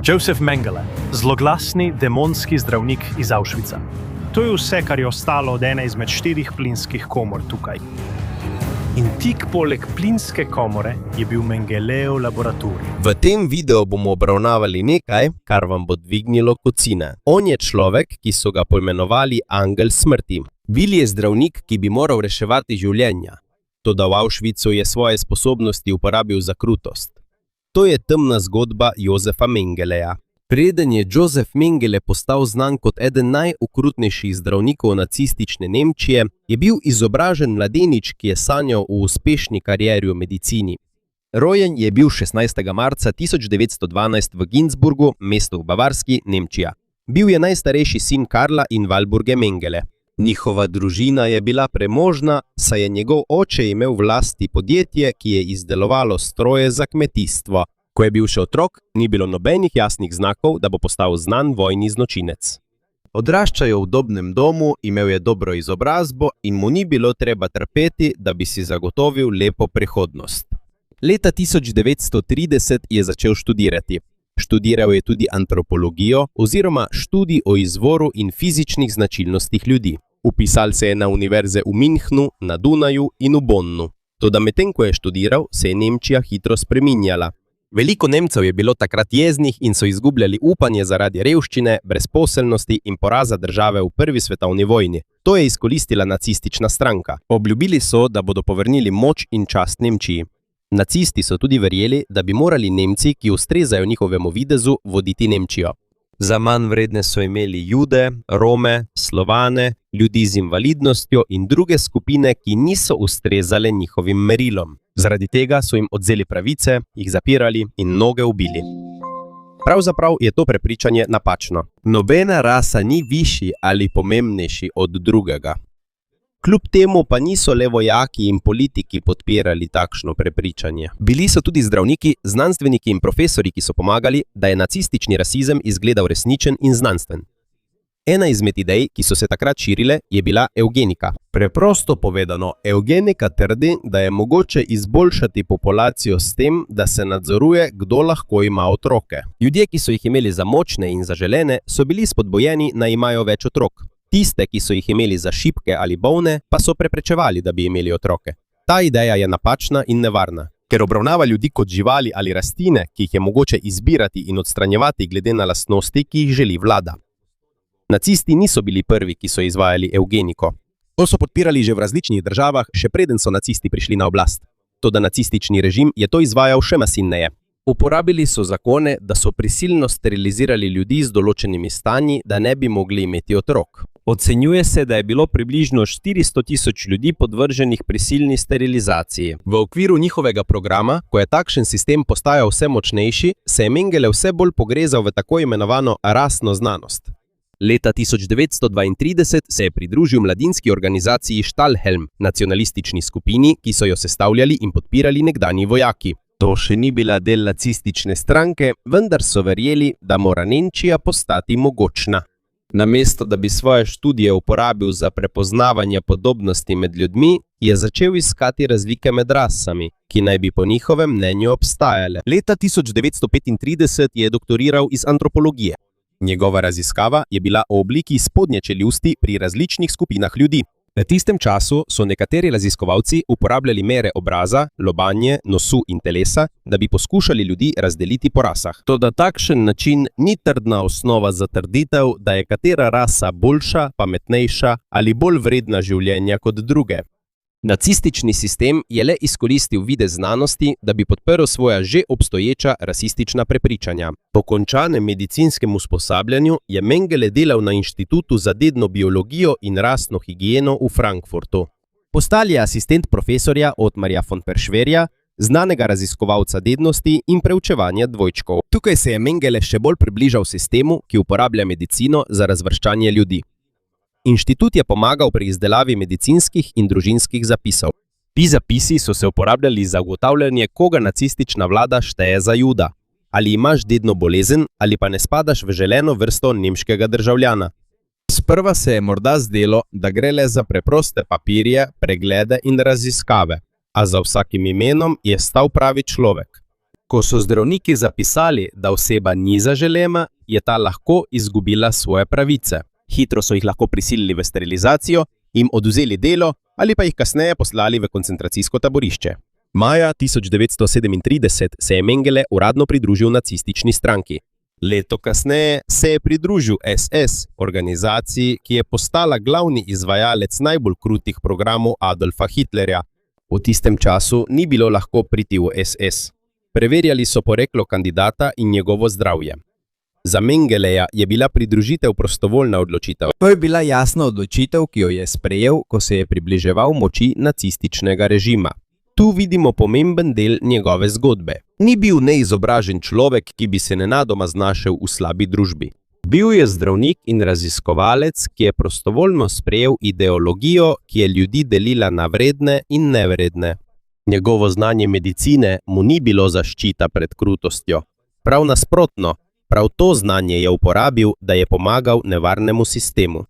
Josef Mengele, zloglasni demonski zdravnik iz Auschwitza. To je vse, kar je ostalo od ene izmed 4 plinskih komor tukaj. In tik poleg plinske komore je bil Mengelejev laboratorij. V tem videu bomo obravnavali nekaj, kar vam bo dvignilo kocine. On je človek, ki so ga poimenovali angel smrti. Bil je zdravnik, ki bi moral reševati življenja. Toda v Auschwitzu je svoje sposobnosti uporabil za krutost. To je temna zgodba Josefa Mengeleja. Preden je Josef Mengele postal znan kot eden najokrutnejših zdravnikov nacistične Nemčije, je bil izobražen mladenič, ki je sanjal o uspešni karieri v medicini. Rojen je bil 16. marca 1912 v Ginzburgu, mestu v Bavarski, Nemčija. Bil je najstarejši sin Karla in Walburge Mengele. Njihova družina je bila premožna, saj je njegov oče imel v lasti podjetje, ki je izdelovalo stroje za kmetijstvo. Ko je bil še otrok, ni bilo nobenih jasnih znakov, da bo postal znan vojni zločinec. Odraščal je v udobnem domu, imel je dobro izobrazbo in mu ni bilo treba trpeti, da bi si zagotovil lepo prihodnost. Leta 1930 je začel študirati. Študiral je tudi antropologijo oziroma študij o izvoru in fizičnih značilnostih ljudi. Vpisal se je na univerze v Münchnu, na Dunaju in v Bonnu. Toda medtem ko je študiral, se je Nemčija hitro spreminjala. Veliko Nemcev je bilo takrat jeznih in so izgubljali upanje zaradi revščine, brezposelnosti in poraza države v Prvi svetovni vojni. To je izkoristila nacistična stranka. Obljubili so, da bodo povrnili moč in čast Nemčiji. Nacisti so tudi verjeli, da bi morali Nemci, ki ustrezajo njihovemu videzu, voditi Nemčijo. Za manj vredne so imeli Jude, Rome, Slovane, ljudi z invalidnostjo in druge skupine, ki niso ustrezale njihovim merilom. Zaradi tega so jim odzeli pravice, jih zapirali in mnoge ubili. Pravzaprav je to prepričanje napačno. Nobena rasa ni višji ali pomembnejši od drugega. Kljub temu pa niso le vojaki in politiki podpirali takšno prepričanje. Bili so tudi zdravniki, znanstveniki in profesori, ki so pomagali, da je nacistični rasizem izgledal resničen in znanstven. Ena izmed idej, ki so se takrat širile, je bila evgenika. Preprosto povedano, evgenika trdi, da je mogoče izboljšati populacijo s tem, da se nadzoruje, kdo lahko ima otroke. Ljudje, ki so jih imeli za močne in zaželene, so bili spodbojeni, naj imajo več otrok. Tiste, ki so jih imeli za šibke ali bolne, pa so preprečevali, da bi imeli otroke. Ta ideja je napačna in nevarna, ker obravnava ljudi kot živali ali rastline, ki jih je mogoče izbirati in odstranjevati glede na lastnosti, ki jih želi vlada. Nacisti niso bili prvi, ki so izvajali evgeniko. To so podpirali že v različnih državah, še preden so nacisti prišli na oblast. Toda nacistični režim je to izvajal še nasilneje. Uporabili so zakone, da so prisilno sterilizirali ljudi z določenimi stanji, da ne bi mogli imeti otrok. Ocenjuje se, da je bilo približno 400.000 ljudi podvrženih prisilni sterilizaciji. V okviru njihovega programa, ko je takšen sistem postajal vse močnejši, se je Mengele vse bolj pogrezal v tako imenovano rasno znanost. Leta 1932 se je pridružil mladinski organizaciji Stahlhelm, nacionalistični skupini, ki so jo sestavljali in podpirali nekdanji vojaki. To še ni bila del nacistične stranke, vendar so verjeli, da mora Nemčija postati mogočna. Namesto da bi svoje študije uporabil za prepoznavanje podobnosti med ljudmi, je začel iskati razlike med rasami, ki naj bi po njihovem mnenju obstajale. Leta 1935 je doktoriral iz antropologije. Njegova raziskava je bila o obliki spodnje čeljusti pri različnih skupinah ljudi. V tistem času so nekateri raziskovalci uporabljali mere obraza, lobanje, nosu in telesa, da bi poskušali ljudi razdeliti po rasah. Toda takšen način ni trdna osnova za trditev, da je katera rasa boljša, pametnejša ali bolj vredna življenja kot druge. Nacistični sistem je le izkoristil videz znanosti, da bi podprl svoja že obstoječa rasistična prepričanja. Po končanem medicinskem usposabljanju je Mengele delal na Inštitutu za dedno biologijo in rasno higieno v Frankfurtu. Postal je asistent profesorja Otmarja von Peršverja, znanega raziskovalca dednosti in preučevanja dvojčkov. Tukaj se je Mengele še bolj približal sistemu, ki uporablja medicino za razvrščanje ljudi. Inštitut je pomagal pri izdelavi medicinskih in družinskih zapisov. Ti zapisi so se uporabljali za ugotavljanje, koga nacistična vlada šteje za Juda. Ali imaš dedno bolezen, ali pa ne spadaš v želeno vrsto nemškega državljana. Sprva se je morda zdelo, da gre le za preproste papirje, preglede in raziskave, a za vsakim imenom je stal pravi človek. Ko so zdravniki zapisali, da oseba ni zaželena, je ta lahko izgubila svoje pravice. Hitro so jih lahko prisilili v sterilizacijo, jim odvzeli delo ali pa jih kasneje poslali v koncentracijsko taborišče. Maja 1937 se je Mengele uradno pridružil nacistični stranki. Leto kasneje se je pridružil SS, organizaciji, ki je postala glavni izvajalec najbolj krutih programov Adolfa Hitlerja. V tistem času ni bilo lahko priti v SS. Preverjali so poreklo kandidata in njegovo zdravje. Za Mengeleja je bila pridružitev prostovoljna odločitev. To je bila jasna odločitev, ki jo je sprejel, ko se je približeval moči nacističnega režima. Tu vidimo pomemben del njegove zgodbe. Ni bil neizobražen človek, ki bi se nenadoma znašel v slabi družbi. Bil je zdravnik in raziskovalec, ki je prostovoljno sprejel ideologijo, ki je ljudi delila na vredne in nevredne. Njegovo znanje medicine mu ni bilo zaščita pred krutostjo. Prav nasprotno, prav to znanje je uporabil, da je pomagal nevarnemu sistemu.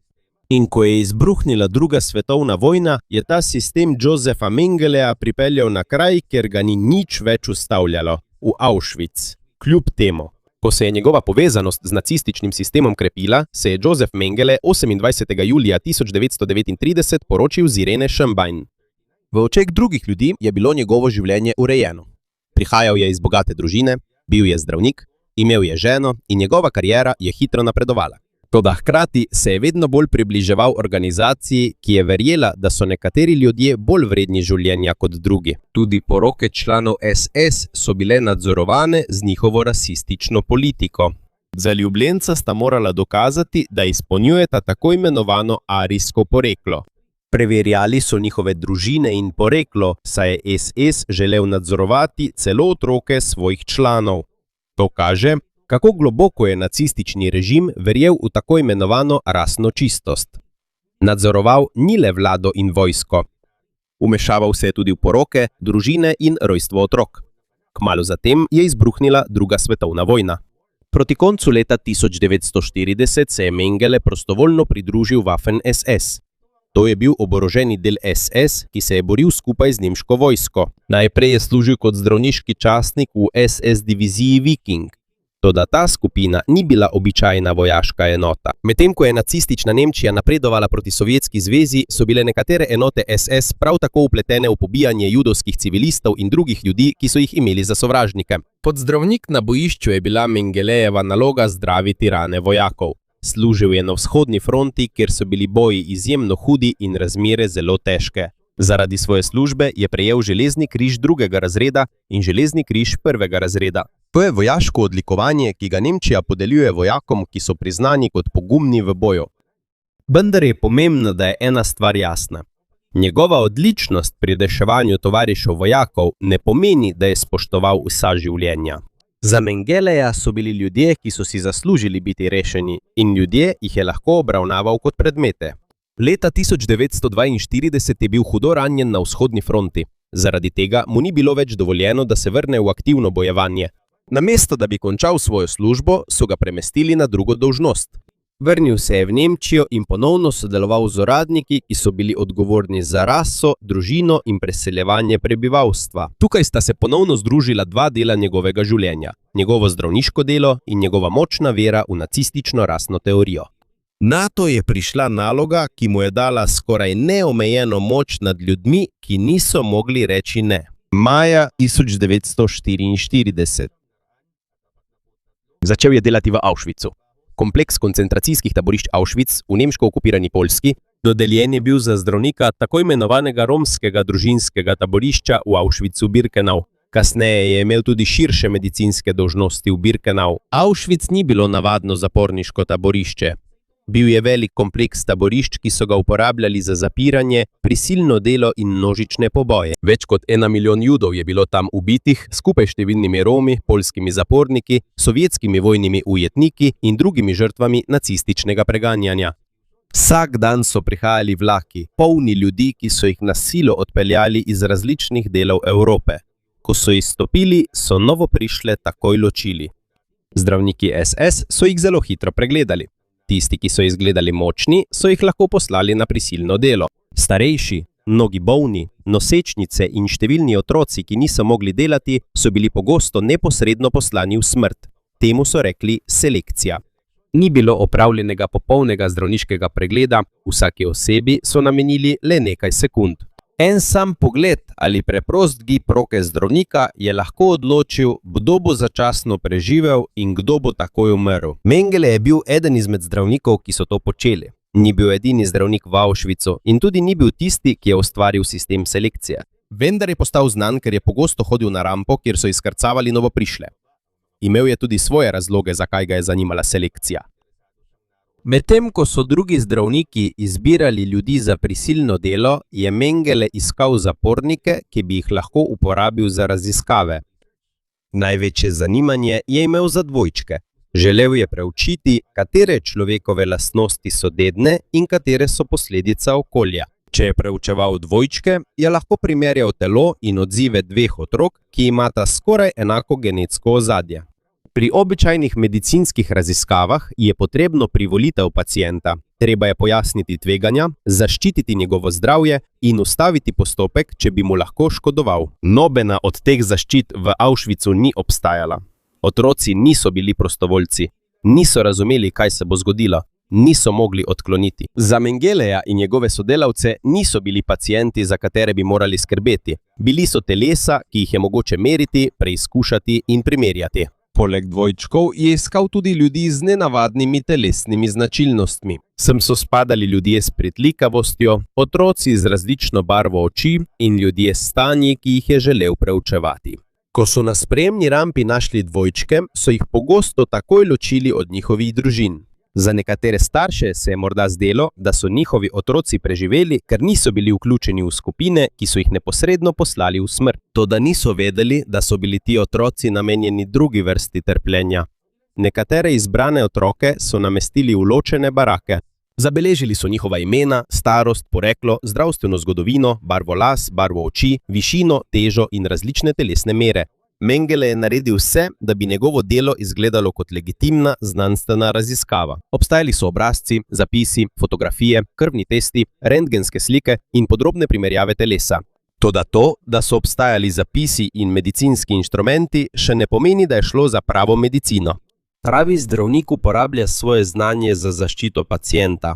In ko je izbruhnila druga svetovna vojna, je ta sistem Josefa Mengeleja pripeljal na kraj, kjer ga ni nič več ustavljalo, v Auschwitz. Kljub temu, ko se je njegova povezanost z nacističnim sistemom krepila, se je Josef Mengele 28. julija 1939 poročil z Irene Schönbein. V očeh drugih ljudi je bilo njegovo življenje urejeno. Prihajal je iz bogate družine, bil je zdravnik, imel je ženo in njegova kariera je hitro napredovala. Toda hkrati se je vedno bolj približeval organizaciji, ki je verjela, da so nekateri ljudje bolj vredni življenja kot drugi. Tudi poroke članov SS so bile nadzorovane z njihovo rasistično politiko. Zaljubljenca sta morala dokazati, da izpolnjujeta tako imenovano arijsko poreklo. Preverjali so njihove družine in poreklo, saj je SS želel nadzorovati celo otroke svojih članov. To kaže, kako globoko je nacistični režim verjel v tako imenovano rasno čistost. Nadzoroval ni le vlado in vojsko. Vmešaval se je tudi v poroke, družine in rojstvo otrok. Kmalu zatem je izbruhnila druga svetovna vojna. Proti koncu leta 1940 se je Mengele prostovoljno pridružil Waffen-SS. To je bil oboroženi del SS, ki se je boril skupaj z nemško vojsko. Najprej je služil kot zdravniški častnik v SS diviziji Viking. Toda ta skupina ni bila običajna vojaška enota. Medtem ko je nacistična Nemčija napredovala proti Sovjetski zvezi, so bile nekatere enote SS prav tako vpletene v pobijanje judovskih civilistov in drugih ljudi, ki so jih imeli za sovražnike. Kot zdravnik na bojišču je bila Mengelejeva naloga zdraviti rane vojakov. Služil je na vzhodni fronti, kjer so bili boji izjemno hudi in razmere zelo težke. Zaradi svoje službe je prejel železni križ drugega razreda in železni križ prvega razreda. To je vojaško odlikovanje, ki ga Nemčija podeljuje vojakom, ki so priznani kot pogumni v boju. Vendar je pomembno, da je ena stvar jasna. Njegova odličnost pri reševanju tovarišev vojakov ne pomeni, da je spoštoval vsa življenja. Za Mengeleja so bili ljudje, ki so si zaslužili biti rešeni, in ljudje jih je lahko obravnaval kot predmete. Leta 1942 je bil hudo ranjen na vzhodni fronti. Zaradi tega mu ni bilo več dovoljeno, da se vrne v aktivno bojevanje. Namesto da bi končal svojo službo, so ga premestili na drugo dolžnost. Vrnil se je v Nemčijo in ponovno sodeloval z uradniki, ki so bili odgovorni za raso, družino in preseljevanje prebivalstva. Tukaj sta se ponovno združila dva dela njegovega življenja, njegovo zdravniško delo in njegova močna vera v nacistično rasno teorijo. Nato je prišla naloga, ki mu je dala skoraj neomejeno moč nad ljudmi, ki niso mogli reči ne. Maja 1944. Začel je delati v Auschwitzu. Kompleks koncentracijskih taborišč Auschwitz v nemško okupirani Poljski dodeljen je bil za zdravnika tako imenovanega romskega družinskega taborišča v Auschwitzu-Birkenau. Kasneje je imel tudi širše medicinske dolžnosti v Birkenau. Auschwitz ni bilo navadno zaporniško taborišče. Bil je velik kompleks taborišč, ki so ga uporabljali za zapiranje, prisilno delo in množične poboje. Več kot 1 milijon Judov je bilo tam ubitih, skupaj s številnimi Romi, poljskimi zaporniki, sovjetskimi vojnimi ujetniki in drugimi žrtvami nacističnega preganjanja. Vsak dan so prihajali vlaki, polni ljudi, ki so jih na silo odpeljali iz različnih delov Evrope. Ko so izstopili, so novoprišle takoj ločili. Zdravniki SS so jih zelo hitro pregledali. Tisti, ki so izgledali močni, so jih lahko poslali na prisilno delo. Starejši, Mnogi bolni, nosečnice in številni otroci, ki niso mogli delati, so bili pogosto neposredno poslani v smrt. Temu so rekli selekcija. Ni bilo opravljenega popolnega zdravniškega pregleda, vsaki osebi so namenili le nekaj sekund. En sam pogled ali preprost gib roke zdravnika je lahko odločil, kdo bo začasno preživel in kdo bo takoj umrl. Mengele je bil eden izmed zdravnikov, ki so to počeli. Ni bil edini zdravnik v Auschwitzu in tudi ni bil tisti, ki je ustvaril sistem selekcije. Vendar je postal znan, ker je pogosto hodil na rampo, kjer so izkrcavali novoprišle. Imel je tudi svoje razloge, zakaj ga je zanimala selekcija. Medtem ko so drugi zdravniki izbirali ljudi za prisilno delo, je Mengele iskal zapornike, ki bi jih lahko uporabil za raziskave. Največje zanimanje je imel za dvojčke. Želel je preučiti, katere človekove lastnosti so dedne in katere so posledica okolja. Če je preučeval dvojčke, je lahko primerjal telo in odzive dveh otrok, ki imata skoraj enako genetsko ozadje. Pri običajnih medicinskih raziskavah je potrebno privolitev pacienta. Treba je pojasniti tveganja, zaščititi njegovo zdravje in ustaviti postopek, če bi mu lahko škodoval. Nobena od teh zaščit v Auschwitzu ni obstajala. Otroci niso bili prostovoljci, niso razumeli, kaj se bo zgodilo, niso mogli odkloniti. Za Mengeleja in njegove sodelavce niso bili pacienti, za katere bi morali skrbeti. Bili so telesa, ki jih je mogoče meriti, preizkušati in primerjati. Poleg dvojčkov je iskal tudi ljudi z nenavadnimi telesnimi značilnostmi. Sem so spadali ljudje s pritlikavostjo, otroci z različno barvo oči in ljudje s stanji, ki jih je želel preučevati. Ko so na sprejemni rampi našli dvojčke, so jih pogosto takoj ločili od njihovih družin. Za nekatere starše se je morda zdelo, da so njihovi otroci preživeli, ker niso bili vključeni v skupine, ki so jih neposredno poslali v smrt. Toda niso vedeli, da so bili ti otroci namenjeni drugi vrsti trpljenja. Nekatere izbrane otroke so namestili v ločene barake. Zabeležili so njihova imena, starost, poreklo, zdravstveno zgodovino, barvo las, barvo oči, višino, težo in različne telesne mere. Mengele je naredil vse, da bi njegovo delo izgledalo kot legitimna znanstvena raziskava. Obstajali so obrazci, zapisi, fotografije, krvni testi, rentgenske slike in podrobne primerjave telesa. Toda to, da so obstajali zapisi in medicinski inštrumenti, še ne pomeni, da je šlo za pravo medicino. Pravi zdravnik uporablja svoje znanje za zaščito pacienta.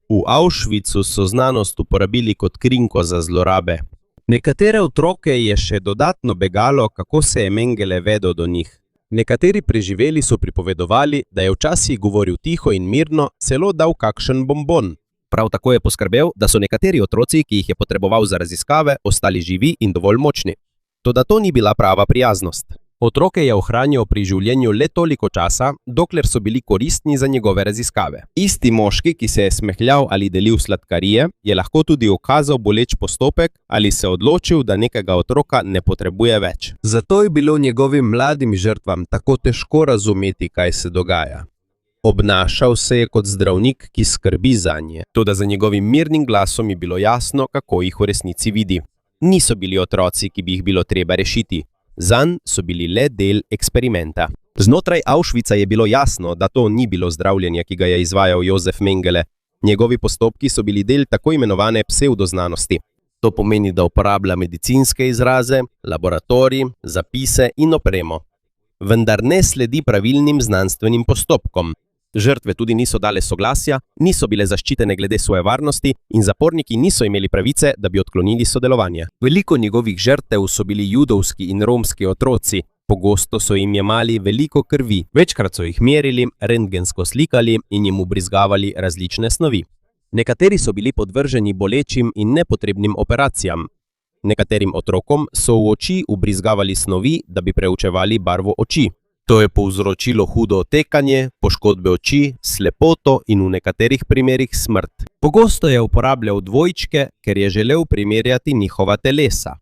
V Auschwitzu so znanost uporabili kot krinko za zlorabe. Nekatere otroke je še dodatno begalo, kako se je Mengele vedel do njih. Nekateri preživeli so pripovedovali, da je včasih govoril tiho in mirno, celo dal kakšen bonbon. Prav tako je poskrbel, da so nekateri otroci, ki jih je potreboval za raziskave, ostali živi in dovolj močni. Toda to ni bila prava prijaznost. Otroke je ohranjal pri življenju le toliko časa, dokler so bili koristni za njegove raziskave. Isti moški, ki se je smehljal ali delil sladkarije, je lahko tudi ukazal boleč postopek ali se odločil, da nekega otroka ne potrebuje več. Zato je bilo njegovim mladim žrtvam tako težko razumeti, kaj se dogaja. Obnašal se je kot zdravnik, ki skrbi zanje. Toda za njegovim mirnim glasom je bilo jasno, kako jih v resnici vidi. Niso bili otroci, ki bi jih bilo treba rešiti. Zanj so bili le del eksperimenta. Znotraj Auschwitza je bilo jasno, da to ni bilo zdravljenje, ki ga je izvajal Josef Mengele. Njegovi postopki so bili del tako imenovane psevdoznanosti. To pomeni, da uporablja medicinske izraze, laboratorij, zapise in opremo. Vendar ne sledi pravilnim znanstvenim postopkom. Žrtve tudi niso dale soglasja, niso bile zaščitene glede svoje varnosti in zaporniki niso imeli pravice, da bi odklonili sodelovanje. Veliko njegovih žrtev so bili judovski in romski otroci. Pogosto so jim jemali veliko krvi. Večkrat so jih merili, rentgensko slikali in jim ubrizgavali različne snovi. Nekateri so bili podvrženi bolečim in nepotrebnim operacijam. Nekaterim otrokom so v oči ubrizgavali snovi, da bi preučevali barvo oči. To je povzročilo hudo otekanje, poškodbe oči, slepoto in v nekaterih primerih smrt. Pogosto je uporabljal dvojčke, ker je želel primerjati njihova telesa.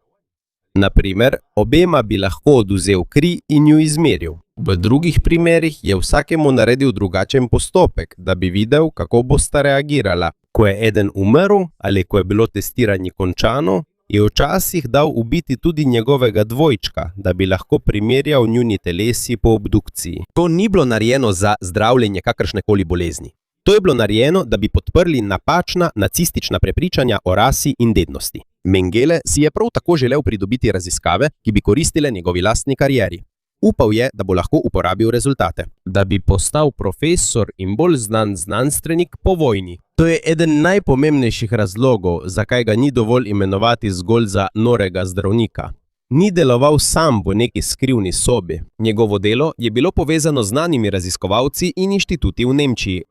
Na primer, obema bi lahko oduzel kri in ju izmeril. V drugih primerih je vsakemu naredil drugačen postopek, da bi videl, kako bosta reagirala. Ko je eden umrl ali ko je bilo testiranje končano, je včasih dal ubiti tudi njegovega dvojčka, da bi lahko primerjal njuni telesi po obdukciji. To ni bilo narejeno za zdravljenje kakršnekoli bolezni. To je bilo narejeno, da bi podprli napačna nacistična prepričanja o rasi in dednosti. Mengele si je prav tako želel pridobiti raziskave, ki bi koristile njegovi lastni karieri. Upal je, da bo lahko uporabil rezultate, da bi postal profesor in bolj znan znanstvenik po vojni. To je eden najpomembnejših razlogov, zakaj ga ni dovolj imenovati zgolj za norega zdravnika. Ni deloval sam v neki skrivni sobi. Njegovo delo je bilo povezano z znanimi raziskovalci in inštituti v Nemčiji.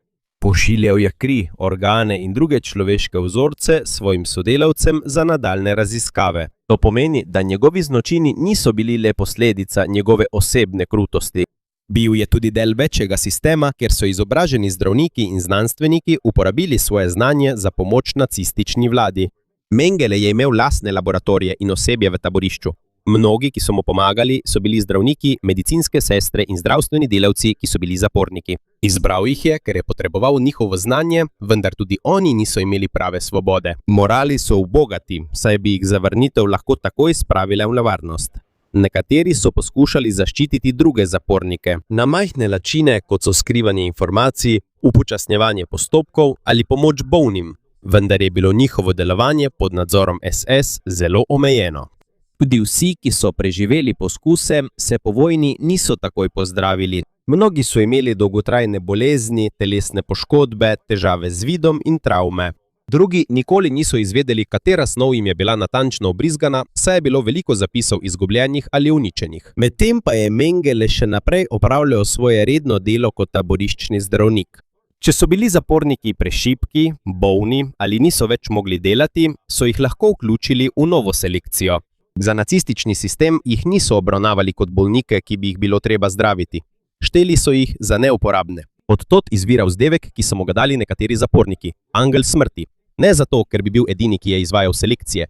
Pošiljal je kri, organe in druge človeške vzorce svojim sodelavcem za nadaljne raziskave. To pomeni, da njegovi zločini niso bili le posledica njegove osebne krutosti. Bil je tudi del večjega sistema, kjer so izobraženi zdravniki in znanstveniki uporabili svoje znanje za pomoč nacistični vladi. Mengele je imel lastne laboratorije in osebje v taborišču. Mnogi, ki so mu pomagali, so bili zdravniki, medicinske sestre in zdravstveni delavci, ki so bili zaporniki. Izbral jih je, ker je potreboval njihovo znanje, vendar tudi oni niso imeli prave svobode. Morali so ubogati, saj bi jih zavrnitev lahko takoj spravila v nevarnost. Nekateri so poskušali zaščititi druge zapornike na majhne načine, kot so skrivanje informacij, upočasnjevanje postopkov ali pomoč bolnim, vendar je bilo njihovo delovanje pod nadzorom SS zelo omejeno. Tudi vsi, ki so preživeli poskuse, se po vojni niso takoj pozdravili. Mnogi so imeli dolgotrajne bolezni, telesne poškodbe, težave z vidom in travme. Drugi nikoli niso izvedeli, katera snov jim je bila natančno obrizgana, saj je bilo veliko zapisov izgubljenih ali uničenih. Medtem pa je Mengele še naprej opravljal svoje redno delo kot taboriščni zdravnik. Če so bili zaporniki prešibki, bolni ali niso več mogli delati, so jih lahko vključili v novo selekcijo. Za nacistični sistem jih niso obravnavali kot bolnike, ki bi jih bilo treba zdraviti. Šteli so jih za neuporabne. Odtot izvira vzdevek, ki so mu ga dali nekateri zaporniki, angel smrti. Ne zato, ker bi bil edini, ki je izvajal selekcije.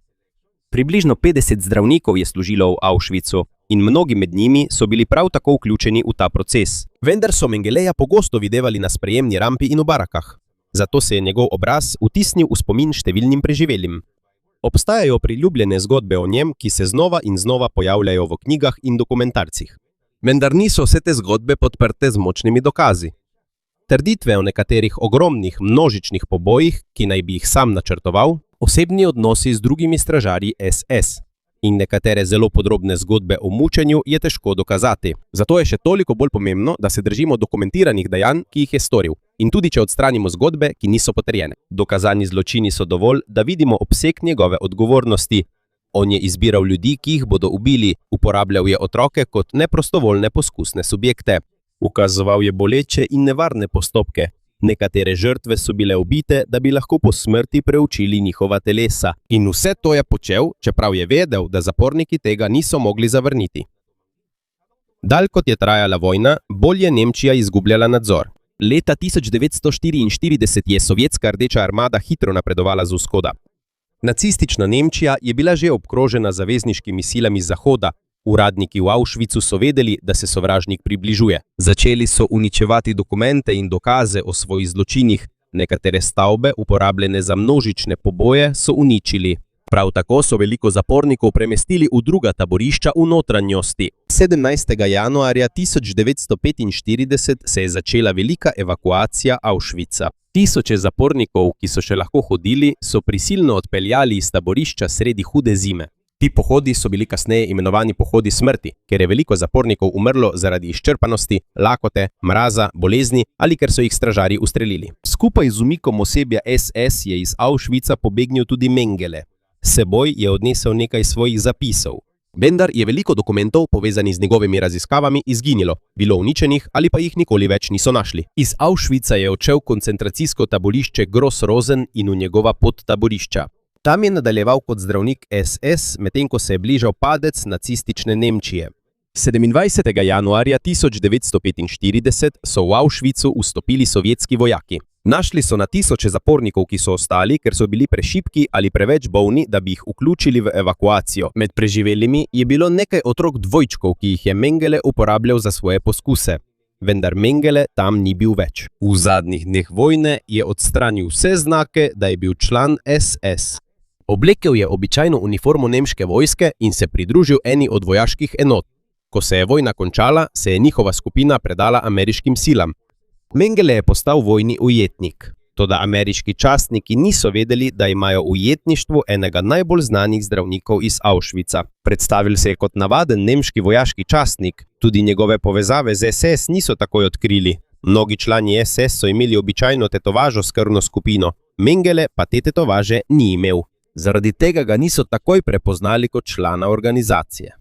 Približno 50 zdravnikov je služilo v Auschwitzu in mnogi med njimi so bili prav tako vključeni v ta proces. Vendar so Mengeleja pogosto videvali na sprejemni rampi in v barakah. Zato se je njegov obraz vtisnil v spomin številnim preživelim. Obstajajo priljubljene zgodbe o njem, ki se znova in znova pojavljajo v knjigah in dokumentarcih. Vendar niso vse te zgodbe podprte z močnimi dokazi. Trditve o nekaterih ogromnih množičnih pobojih, ki naj bi jih sam načrtoval, osebni odnosi z drugimi stražarji SS in nekatere zelo podrobne zgodbe o mučenju je težko dokazati. Zato je še toliko bolj pomembno, da se držimo dokumentiranih dejanj, ki jih je storil. In tudi če odstranimo zgodbe, ki niso potrjene. Dokazani zločini so dovolj, da vidimo obseg njegove odgovornosti. On je izbiral ljudi, ki jih bodo ubili, uporabljal je otroke kot neprostovoljne poskusne subjekte. Ukazoval je boleče in nevarne postopke. Nekatere žrtve so bile ubite, da bi lahko po smrti preučili njihova telesa. In vse to je počel, čeprav je vedel, da zaporniki tega niso mogli zavrniti. Dalj kot je trajala vojna, bolj je Nemčija izgubljala nadzor. Leta 1944 je sovjetska rdeča armada hitro napredovala z vzhoda. Nacistična Nemčija je bila že obkrožena zavezniškimi silami Zahoda. Uradniki v Auschwitzu so vedeli, da se sovražnik približuje. Začeli so uničevati dokumente in dokaze o svojih zločinih. Nekatere stavbe, uporabljene za množične poboje, so uničili. Prav tako so veliko zapornikov premestili v druga taborišča v notranjosti. 17. januarja 1945 se je začela velika evakuacija Auschwitza. Tisoče zapornikov, ki so še lahko hodili, so prisilno odpeljali iz taborišča sredi hude zime. Ti pohodi so bili kasneje imenovani pohodi smrti, ker je veliko zapornikov umrlo zaradi izčrpanosti, lakote, mraza, bolezni ali ker so jih stražarji ustrelili. Skupaj z umikom osebja SS je iz Auschwitza pobegnil tudi Mengele. S seboj je odnesel nekaj svojih zapisov. Vendar je veliko dokumentov, povezanih z njegovimi raziskavami, izginilo, bilo uničenih ali pa jih nikoli več niso našli. Iz Auschwitza je odšel v koncentracijsko taborišče Gross Rosen in v njegova podtaborišča. Tam je nadaljeval kot zdravnik SS, medtem ko se je bližal padec nacistične Nemčije. 27. januarja 1945 so v Auschwitzu vstopili sovjetski vojaki. Našli so na tisoče zapornikov, ki so ostali, ker so bili prešibki ali preveč bolni, da bi jih vključili v evakuacijo. Med preživelimi je bilo nekaj otrok dvojčkov, ki jih je Mengele uporabljal za svoje poskuse. Vendar Mengele tam ni bil več. V zadnjih dneh vojne je odstranil vse znake, da je bil član SS. Oblekel je običajno uniformo nemške vojske in se pridružil eni od vojaških enot. Ko se je vojna končala, se je njihova skupina predala ameriškim silam. Mengele je postal vojni ujetnik. Toda ameriški častniki niso vedeli, da imajo v ujetništvu enega najbolj znanih zdravnikov iz Auschwitza. Predstavil se je kot navaden nemški vojaški častnik, tudi njegove povezave z SS niso takoj odkrili. Mnogi člani SS so imeli običajno tetovažo s krvno skupino, Mengele pa te tetovaže ni imel. Zaradi tega ga niso takoj prepoznali kot člana organizacije.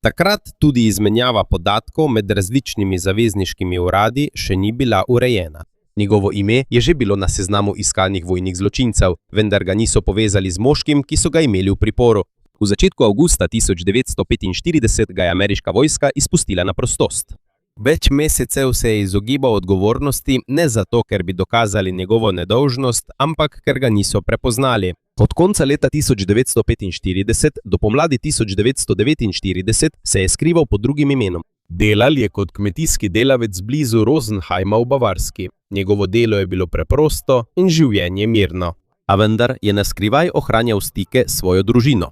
Takrat tudi izmenjava podatkov med različnimi zavezniškimi uradi še ni bila urejena. Njegovo ime je že bilo na seznamu iskanih vojnih zločincev, vendar ga niso povezali z moškim, ki so ga imeli v priporu. V začetku avgusta 1945 ga je ameriška vojska izpustila na prostost. Več mesecev se je izogibal odgovornosti, ne zato, ker bi dokazali njegovo nedolžnost, ampak ker ga niso prepoznali. Od konca leta 1945 do pomladi 1949 se je skrival pod drugim imenom. Delal je kot kmetijski delavec blizu Rosenheima v Bavarski. Njegovo delo je bilo preprosto in življenje mirno. A vendar je na skrivaj ohranjal stike s svojo družino.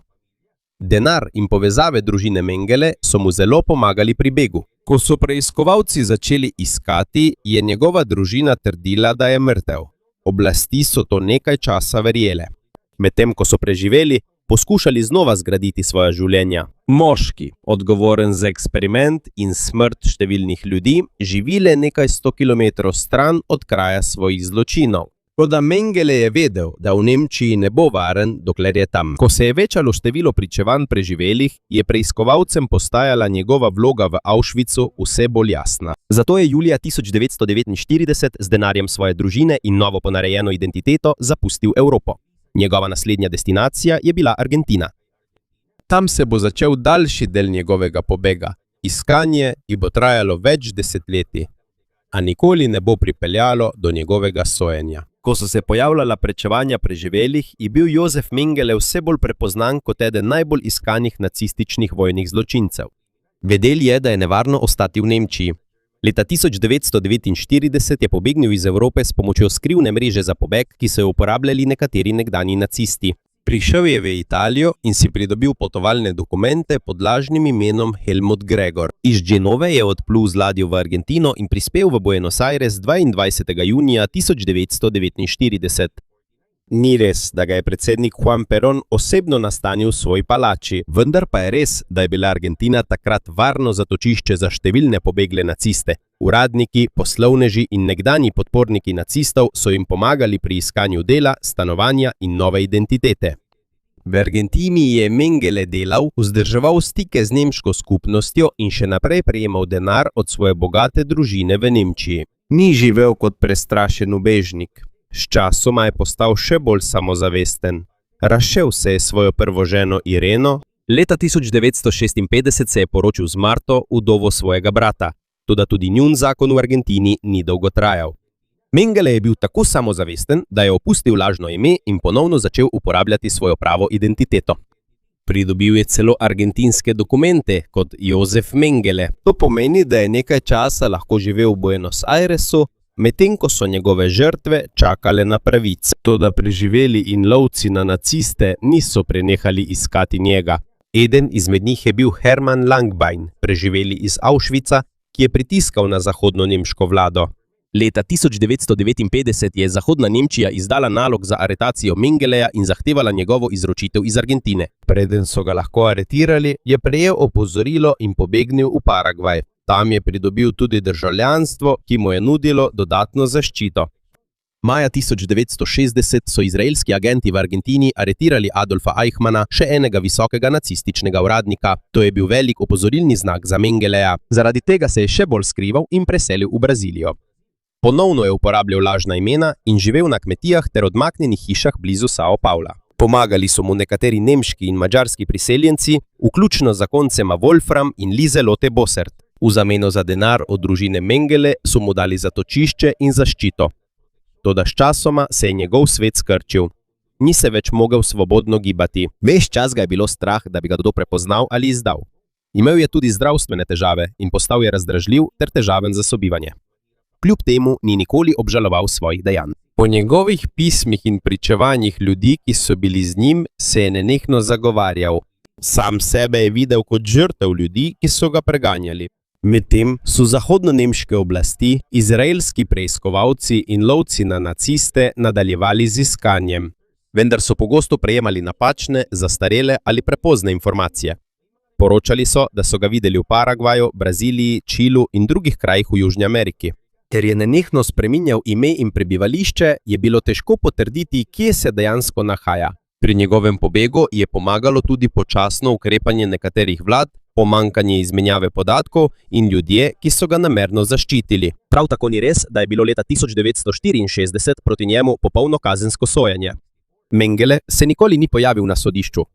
Denar in povezave družine Mengele so mu zelo pomagali pri begu. Ko so preiskovalci začeli iskati, je njegova družina trdila, da je mrtev. Oblasti so to nekaj časa verjele. Medtem ko so preživeli, poskušali znova zgraditi svoja življenja. Moški, odgovoren za eksperiment in smrt številnih ljudi, živi le nekaj 100 kilometrov stran od kraja svojih zločinov. Toda Mengele je vedel, da v Nemčiji ne bo varen, dokler je tam. Ko se je večalo število pričevanj preživelih, je preiskovalcem postajala njegova vloga v Auschwitzu vse bolj jasna. Zato je julija 1949 z denarjem svoje družine in novo ponarejeno identiteto zapustil Evropo. Njegova naslednja destinacija je bila Argentina. Tam se bo začel daljši del njegovega pobega. Iskanje ji bo trajalo več desetletij, a nikoli ne bo pripeljalo do njegovega sojenja. Ko so se pojavljala pričevanja preživelih, je bil Josef Mengele vse bolj prepoznan kot eden najbolj iskanih nacističnih vojnih zločincev. Vedeli je, da je nevarno ostati v Nemčiji. Leta 1949 je pobegnil iz Evrope s pomočjo skrivne mreže za pobeg, ki so jo uporabljali nekateri nekdanji nacisti. Prišel je v Italijo in si pridobil potovalne dokumente pod lažnim imenom Helmut Gregor. Iz Genove je odplul z ladjo v Argentino in prispel v Buenos Aires 22. junija 1949. Ni res, da ga je predsednik Juan Perón osebno nastanil v svoji palači, vendar pa je res, da je bila Argentina takrat varno zatočišče za številne pobegle naciste. Uradniki, poslovneži in nekdanji podporniki nacistov so jim pomagali pri iskanju dela, stanovanja in nove identitete. V Argentini je Mengele delal, vzdrževal stike z nemško skupnostjo in še naprej prejemal denar od svoje bogate družine v Nemčiji. Ni živel kot prestrašen ubežnik. Sčasoma je postal še bolj samozavesten. Razšel se je svojo prvo ženo Ireno. Leta 1956 se je poročil z Marto, vdovo svojega brata. Toda tudi njun zakon v Argentini ni dolgo trajal. Mengele je bil tako samozavesten, da je opustil lažno ime in ponovno začel uporabljati svojo pravo identiteto. Pridobil je celo argentinske dokumente kot Josef Mengele. To pomeni, da je nekaj časa lahko živel v Buenos Airesu, medtem ko so njegove žrtve čakale na pravice. Toda preživeli in lovci na naciste niso prenehali iskati njega. Eden izmed njih je bil Hermann Langbein, preživeli iz Auschwitza, ki je pritiskal na zahodno nemško vlado. Leta 1959 je Zahodna Nemčija izdala nalog za aretacijo Mengeleja in zahtevala njegovo izročitev iz Argentine. Preden so ga lahko aretirali, je prejel opozorilo in pobegnil v Paragvaj. Tam je pridobil tudi državljanstvo, ki mu je nudilo dodatno zaščito. Maja 1960 so izraelski agenti v Argentini aretirali Adolfa Eichmanna, še enega visokega nacističnega uradnika. To je bil velik opozorilni znak za Mengeleja. Zaradi tega se je še bolj skrival in preselil v Brazilijo. Ponovno je uporabljal lažna imena in živel na kmetijah ter odmaknjenih hišah blizu São Paula. Pomagali so mu nekateri nemški in madžarski priseljenci, vključno z zakoncema Wolfram in Lieselotte Bossert. V zameno za denar od družine Mengele so mu dali zatočišče in zaščito. Toda sčasoma se je njegov svet skrčil. Ni se več mogel svobodno gibati. Ves čas ga je bilo strah, da bi ga kdo prepoznal ali izdal. Imel je tudi zdravstvene težave in postal je razdražljiv ter težaven za sobivanje. Kljub temu ni nikoli obžaloval svojih dejanj. Po njegovih pismih in pričevanjih ljudi, ki so bili z njim, se je nenehno zagovarjal. Sam sebe je videl kot žrtev ljudi, ki so ga preganjali. Medtem so zahodno-nemške oblasti, izraelski preiskovalci in lovci na naciste nadaljevali z iskanjem. Vendar so pogosto prejemali napačne, zastarele ali prepozne informacije. Poročali so, da so ga videli v Paragvaju, Braziliji, Čilu in drugih krajih v Južni Ameriki. Ker je nenehno spreminjal ime in prebivališče, je bilo težko potrditi, kje se dejansko nahaja. Pri njegovem pobegu je pomagalo tudi počasno ukrepanje nekaterih vlad, pomanjkanje izmenjave podatkov in ljudje, ki so ga namerno zaščitili. Prav tako ni res, da je bilo leta 1964 proti njemu popolno kazensko sojenje. Mengele se nikoli ni pojavil na sodišču.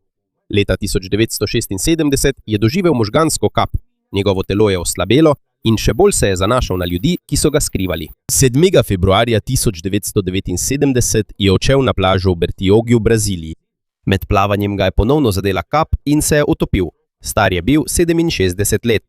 Leta 1976 je doživel možgansko kap, njegovo telo je oslabelo in še bolj se je zanašal na ljudi, ki so ga skrivali. 7. februarja 1979 je odšel na plažo v Bertiogiju v Braziliji. Med plavanjem ga je ponovno zadela kap in se je utopil. Star je bil 67 let.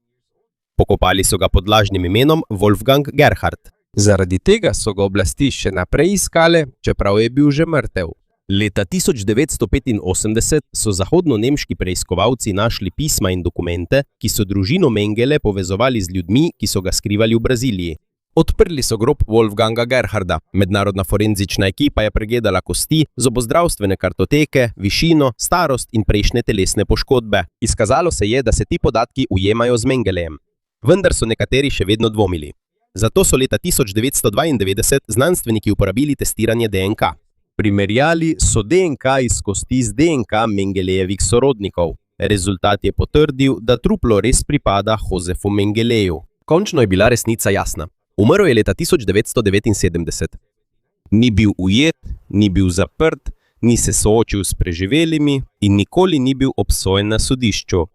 Pokopali so ga pod lažnim imenom Wolfgang Gerhardt. Zaradi tega so ga oblasti še naprej iskale, čeprav je bil že mrtev. Leta 1985 so zahodno-nemški preiskovalci našli pisma in dokumente, ki so družino Mengele povezovali z ljudmi, ki so ga skrivali v Braziliji. Odprli so grob Wolfganga Gerharda. Mednarodna forenzična ekipa je pregledala kosti, zobozdravstvene kartoteke, višino, starost in prejšnje telesne poškodbe. Izkazalo se je, da se ti podatki ujemajo z Mengelejem. Vendar so nekateri še vedno dvomili. Zato so leta 1992 znanstveniki uporabili testiranje DNK. Primerjali so DNK iz kosti z DNK Mengelejevih sorodnikov. Rezultat je potrdil, da truplo res pripada Josefu Mengeleju. Končno je bila resnica jasna. Umrl je leta 1979. Ni bil ujet, ni bil zaprt, ni se soočil s preživelimi in nikoli ni bil obsojen na sodišču.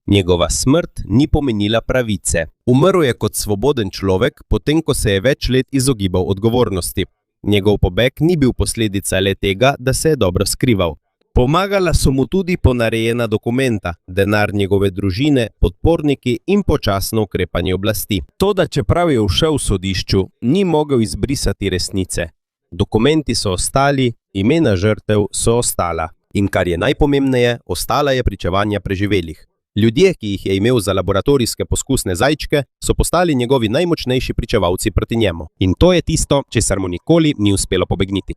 Njegova smrt ni pomenila pravice. Umrl je kot svoboden človek, potem ko se je več let izogibal odgovornosti. Njegov pobeg ni bil posledica le tega, da se je dobro skrival. Pomagala so mu tudi ponarejena dokumenta, denar njegove družine, podporniki in počasno ukrepanje oblasti. Toda čeprav je ušel v sodišču, ni mogel izbrisati resnice. Dokumenti so ostali, imena žrtev so ostala. In kar je najpomembneje, ostala je pričevanja preživelih. Ljudje, ki jih je imel za laboratorijske poskusne zajčke, so postali njegovi najmočnejši pričevalci proti njemu. In to je tisto, česar mu nikoli ni uspelo pobegniti.